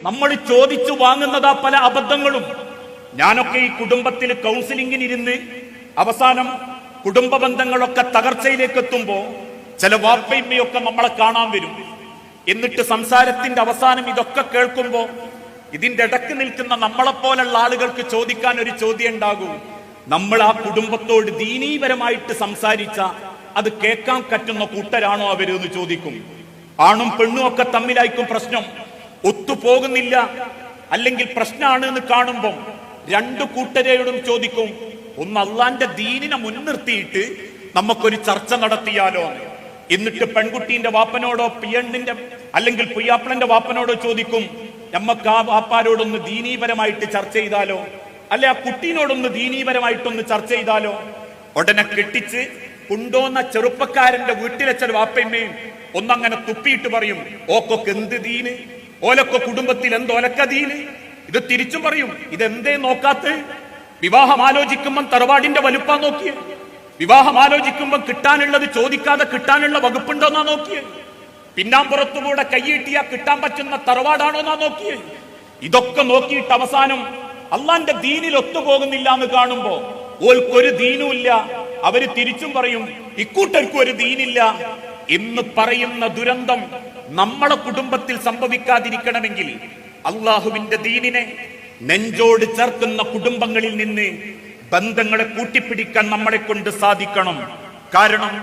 നമ്മൾ ചോദിച്ചു വാങ്ങുന്നതാ പല അബദ്ധങ്ങളും. ഞാനൊക്കെ ഈ കുടുംബത്തിൽ കൗൺസിലിങ്ങിനിരുന്ന് അവസാനം കുടുംബ ബന്ധങ്ങളൊക്കെ തകർച്ചയിലേക്ക് എത്തുമ്പോ ചില വാപ്പയമ്മയൊക്കെ നമ്മളെ കാണാൻ വരും. എന്നിട്ട് സംസാരത്തിന്റെ അവസാനം ഇതൊക്കെ കേൾക്കുമ്പോ ഇതിന്റെ ഇടക്ക് നിൽക്കുന്ന നമ്മളെപ്പോലുള്ള ആളുകൾക്ക് ചോദിക്കാൻ ഒരു ചോദ്യം ഉണ്ടാകൂ. നമ്മൾ ആ കുടുംബത്തോട് ദീനീപരമായിട്ട് സംസാരിച്ച അത് കേൾക്കാൻ പറ്റുന്ന കൂട്ടരാണോ അവരെന്ന് ചോദിക്കും. ആണും പെണ്ണും ഒക്കെ തമ്മിലായിരിക്കും പ്രശ്നം, ഒത്തുപോകുന്നില്ല, അല്ലെങ്കിൽ പ്രശ്നമാണ് എന്ന് കാണുമ്പോൾ രണ്ടു കൂട്ടരോടും ചോദിക്കും, ഒന്ന് അള്ളാന്റെ ദീനിനെ മുൻനിർത്തിയിട്ട് നമുക്കൊരു ചർച്ച നടത്തിയാലോ. എന്നിട്ട് പെൺകുട്ടീന്റെ വാപ്പനോടോ പിയണ്ണിന്റെ അല്ലെങ്കിൽ പുയ്യാപ്പിളന്റെ വാപ്പനോടോ ചോദിക്കും, നമുക്ക് ആ വാപ്പാരോടൊന്ന് ദീനീപരമായിട്ട് ചർച്ച ചെയ്താലോ, അല്ലെ ആ കുട്ടീനോടൊന്ന് ദീനീപരമായിട്ടൊന്ന് ചർച്ച ചെയ്താലോ. ഉടനെ കെട്ടിച്ച് കൊണ്ടുവന്ന ചെറുപ്പക്കാരന്റെ വീട്ടിലെ ചില വാപ്പയമ്മയും ഒന്നങ്ങനെ തുപ്പിയിട്ട് പറയും, ഓക്കൊക്കെ എന്ത് ദീന്, ഓലൊക്കെ കുടുംബത്തിൽ എന്തോലക്ക ദീന്. ഇത് തിരിച്ചു പറയും, ഇതെന്തേ നോക്കാത്ത? വിവാഹം ആലോചിക്കുമ്പം തറവാടിന്റെ വലുപ്പാ നോക്കിയേ, വിവാഹം ആലോചിക്കുമ്പം കിട്ടാനുള്ളത് ചോദിക്കാതെ കിട്ടാനുള്ള വകുപ്പുണ്ടോന്നാ നോക്കിയേ, പിന്നാമ്പുറത്തുകൂടെ കൈയിട്ടിയാ കിട്ടാൻ പറ്റുന്ന തറവാടാണോന്നാ നോക്കിയേ. ഇതൊക്കെ നോക്കിയിട്ട് അവസാനം അള്ളാന്റെ ദീനിൽ ഒത്തുപോകുന്നില്ല എന്ന് കാണുമ്പോ ഓൽക്കൊരു ദീനുമില്ല, അവര് തിരിച്ചും പറയും ഇക്കൂട്ടർക്കും ഒരു ദീനില്ല എന്ന് പറയുന്ന ദുരന്തം നമ്മളെ കുടുംബത്തിൽ സംഭവിക്കാതിരിക്കണമെങ്കിൽ അള്ളാഹുവിന്റെ ദീനിനെ നെഞ്ചോട് ചേർക്കുന്ന കുടുംബങ്ങളിൽ നിന്ന് ബന്ധങ്ങളെ കൂട്ടിപ്പിടിക്കാൻ നമ്മളെ കൊണ്ട് സാധിക്കണം. കാരണം